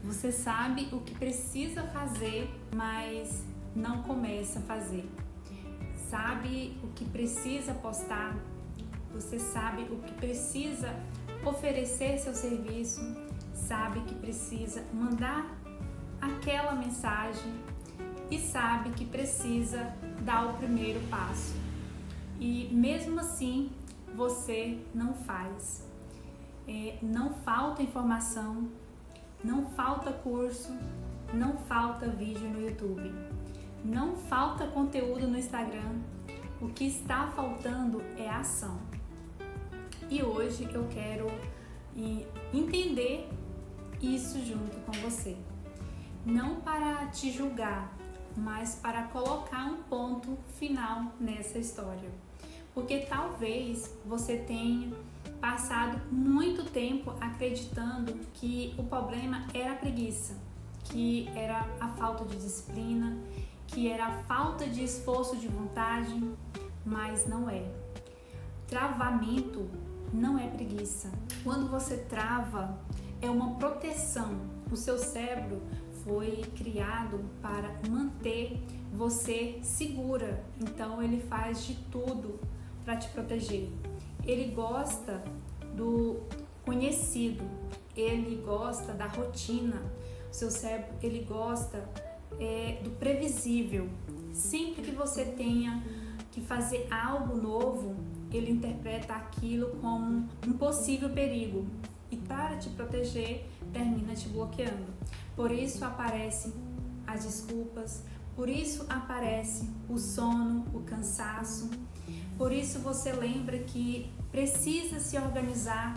Você sabe o que precisa fazer, mas não começa a fazer. Sabe o que precisa postar? Você sabe o que precisa oferecer seu serviço? Sabe que precisa mandar aquela mensagem e sabe que precisa dar o primeiro passo. E mesmo assim, você não faz. Não falta informação, não falta curso, não falta vídeo no YouTube, não falta conteúdo no Instagram. O que está faltando é ação. E hoje eu quero entender isso junto com você. Não para te julgar, mas para colocar um ponto final nessa história. Porque talvez você tenha passado muito tempo acreditando que o problema era a preguiça, que era a falta de disciplina, que era a falta de esforço de vontade, mas não é. Travamento não é preguiça. Quando você trava, é uma proteção. O seu cérebro foi criado para manter você segura, então ele faz de tudo para te proteger. Ele gosta do conhecido, ele gosta da rotina. O seu cérebro, ele gosta do previsível. Sempre que você tenha que fazer algo novo, ele interpreta aquilo como um possível perigo e para te proteger, termina te bloqueando. Por isso aparecem as desculpas, por isso aparece o sono, o cansaço. Por isso você lembra que precisa se organizar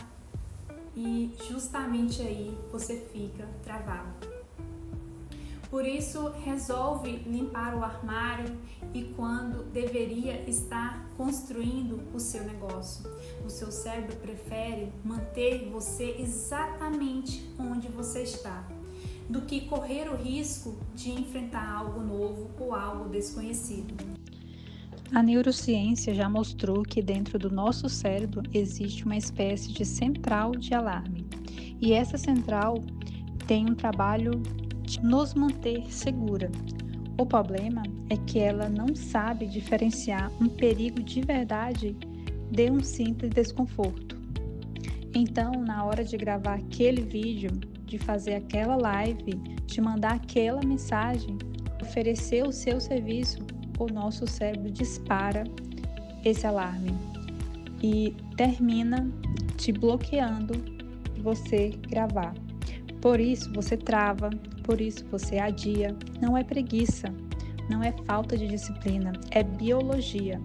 e justamente aí você fica travado. Por isso resolve limpar o armário e quando deveria estar construindo o seu negócio. O seu cérebro prefere manter você exatamente onde você está, do que correr o risco de enfrentar algo novo ou algo desconhecido. A neurociência já mostrou que dentro do nosso cérebro existe uma espécie de central de alarme. E essa central tem um trabalho de nos manter segura. O problema é que ela não sabe diferenciar um perigo de verdade de um simples desconforto. Então, na hora de gravar aquele vídeo, de fazer aquela live, de mandar aquela mensagem, oferecer o seu serviço, o nosso cérebro dispara esse alarme e termina te bloqueando de você gravar. Por isso você trava, por isso você adia. Não é preguiça, não é falta de disciplina, é biologia.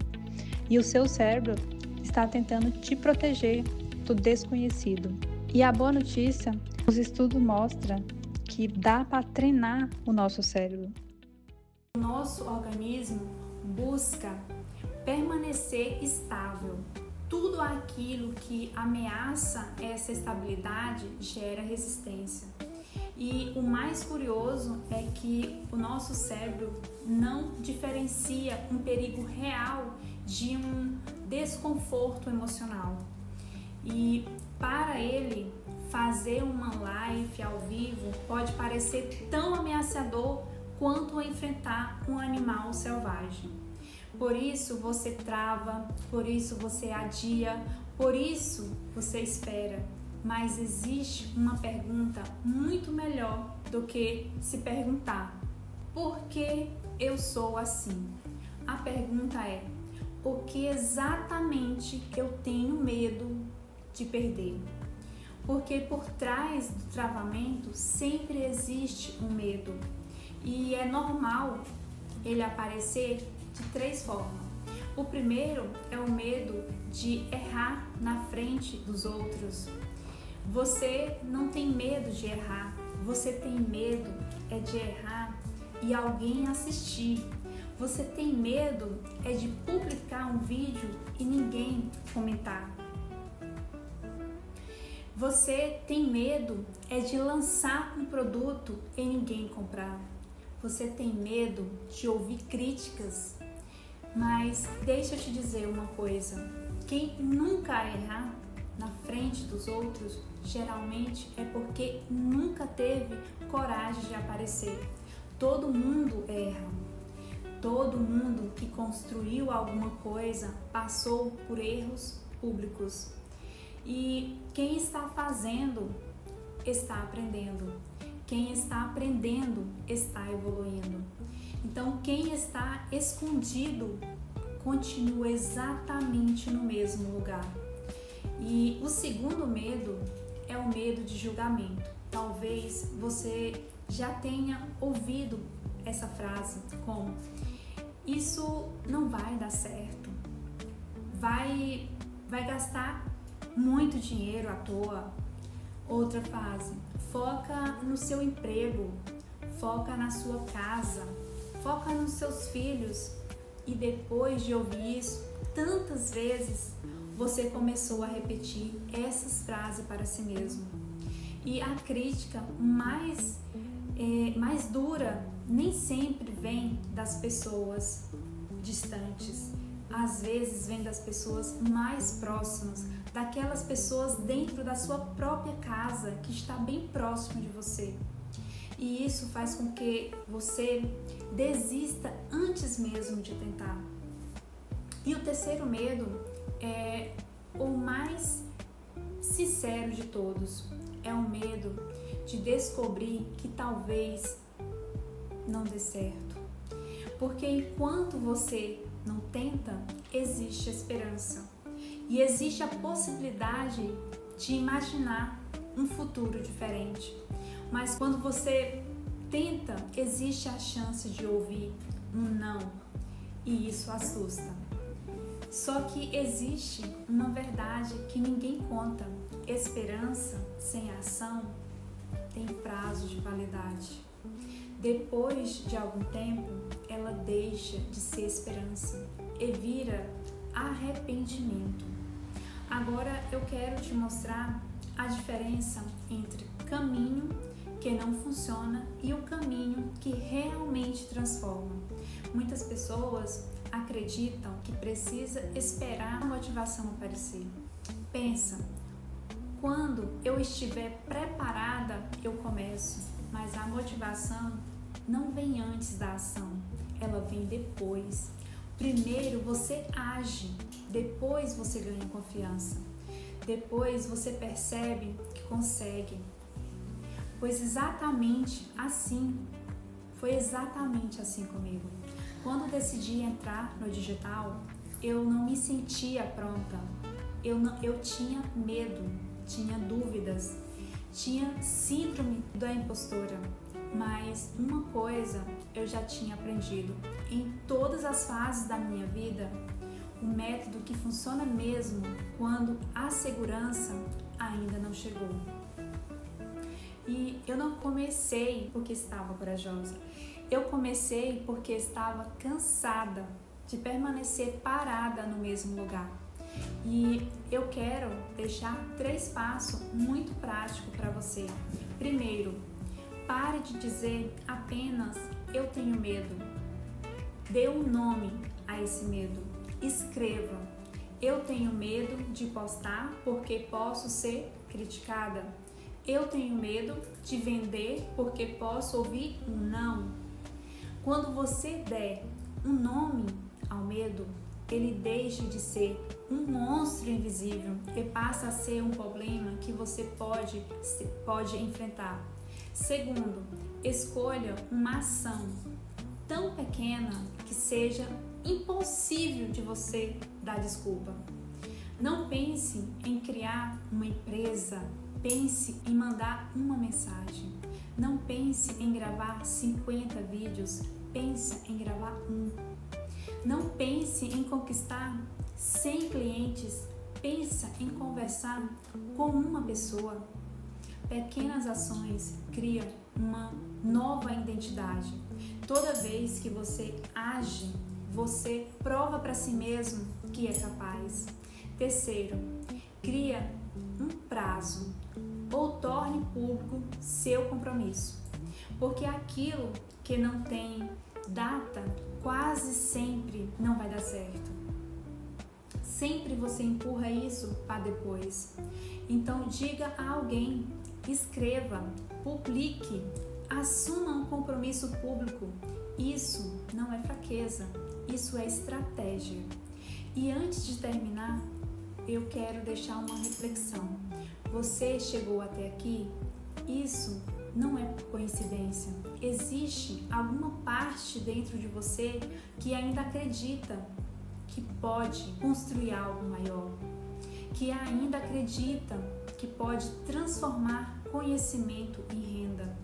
E o seu cérebro está tentando te proteger do desconhecido. E a boa notícia, os estudos mostram que dá para treinar o nosso cérebro. O nosso organismo busca permanecer estável. Tudo aquilo que ameaça essa estabilidade gera resistência. E o mais curioso é que o nosso cérebro não diferencia um perigo real de um desconforto emocional. E para ele, fazer uma live ao vivo pode parecer tão ameaçador quanto enfrentar um animal selvagem. Por isso você trava, por isso você adia, por isso você espera. Mas existe uma pergunta muito melhor do que se perguntar: por que eu sou assim? A pergunta é: o que exatamente eu tenho medo de perder? Porque por trás do travamento sempre existe um medo. E é normal ele aparecer de 3 formas. O primeiro é o medo de errar na frente dos outros. Você não tem medo de errar, você tem medo de errar e alguém assistir. Você tem medo de publicar um vídeo e ninguém comentar. Você tem medo de lançar um produto e ninguém comprar. Você tem medo de ouvir críticas. Mas deixa eu te dizer uma coisa: quem nunca errar na frente dos outros, geralmente é porque nunca nunca teve coragem de aparecer. Todo mundo erra. Todo mundo que construiu alguma coisa passou por erros públicos. E quem está fazendo está aprendendo. Quem está aprendendo está evoluindo. Então, quem está escondido continua exatamente no mesmo lugar. E o segundo medo é o medo de julgamento. Talvez você já tenha ouvido essa frase como: isso não vai dar certo, vai gastar muito dinheiro à toa. Outra frase: foca no seu emprego, foca na sua casa, foca nos seus filhos. E depois de ouvir isso tantas vezes, você começou a repetir essas frases para si mesmo. E a crítica mais dura nem sempre vem das pessoas distantes. Às vezes vem das pessoas mais próximas, daquelas pessoas dentro da sua própria casa, que está bem próximo de você. E isso faz com que você desista antes mesmo de tentar. E o terceiro medo é o mais sincero de todos. É o medo de descobrir que talvez não dê certo. Porque enquanto você não tenta, existe esperança. E existe a possibilidade de imaginar um futuro diferente. Mas quando você tenta, existe a chance de ouvir um não. E isso assusta. Só que existe uma verdade que ninguém conta. Esperança sem ação tem prazo de validade. Depois de algum tempo, ela deixa de ser esperança e vira arrependimento. Agora eu quero te mostrar a diferença entre caminho que não funciona e o caminho que realmente transforma. Muitas pessoas acreditam que precisa esperar a motivação aparecer. Pensa, quando eu estiver preparada, eu começo, mas a motivação não vem antes da ação, ela vem depois. Primeiro você age, depois você ganha confiança, depois você percebe que consegue. Pois foi exatamente assim comigo. Quando decidi entrar no digital, eu não me sentia pronta. Eu tinha medo, tinha dúvidas, tinha síndrome da impostora. Mas uma coisa eu já tinha aprendido. Em todas as fases da minha vida, o método que funciona mesmo quando a segurança ainda não chegou. E eu não comecei porque estava corajosa. Eu comecei porque estava cansada de permanecer parada no mesmo lugar. E eu quero deixar 3 passos muito práticos para você. Primeiro, pare de dizer apenas eu tenho medo. Dê um nome a esse medo. Escreva: eu tenho medo de postar porque posso ser criticada. Eu tenho medo de vender porque posso ouvir um não. Quando você der um nome ao medo, ele deixa de ser um monstro invisível e passa a ser um problema que você pode enfrentar. Segundo, escolha uma ação tão pequena que seja impossível de você dar desculpa. Não pense em criar uma empresa. Pense em mandar uma mensagem. Não pense em gravar 50 vídeos. Pense em gravar um. Não pense em conquistar 100 clientes. Pensa em conversar com uma pessoa. Pequenas ações criam uma nova identidade. Toda vez que você age, você prova para si mesmo que é capaz. Terceiro, cria um prazo ou torne público seu compromisso, porque aquilo que não tem data quase sempre não vai dar certo. Sempre você empurra isso para depois. Então diga a alguém: escreva, publique, assuma um compromisso público. Isso não é fraqueza, isso é estratégia. E antes de terminar, eu quero deixar uma reflexão. Você chegou até aqui? Isso não é coincidência. Existe alguma parte dentro de você que ainda acredita que pode construir algo maior, que ainda acredita que pode transformar conhecimento em renda,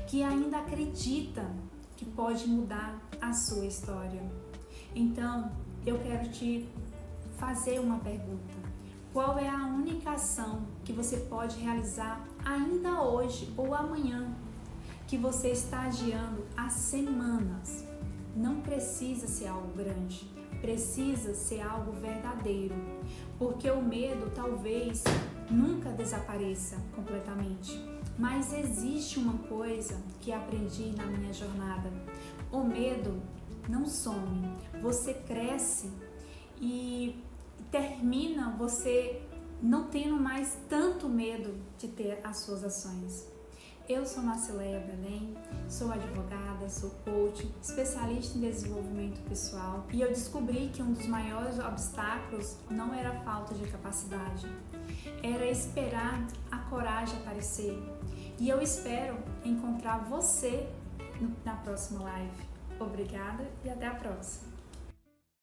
que ainda acredita que pode mudar a sua história. Então, eu quero te fazer uma pergunta. Qual é a única ação que você pode realizar ainda hoje ou amanhã que você está adiando há semanas? Não precisa ser algo grande, precisa ser algo verdadeiro, porque o medo talvez nunca desapareça completamente. Mas existe uma coisa que aprendi na minha jornada: o medo não some, você cresce e termina você não tendo mais tanto medo de ter as suas ações. Eu sou Marcileia Belém, sou advogada, sou coach, especialista em desenvolvimento pessoal, e eu descobri que um dos maiores obstáculos não era a falta de capacidade, era esperar a coragem aparecer. E eu espero encontrar você na próxima live. Obrigada e até a próxima!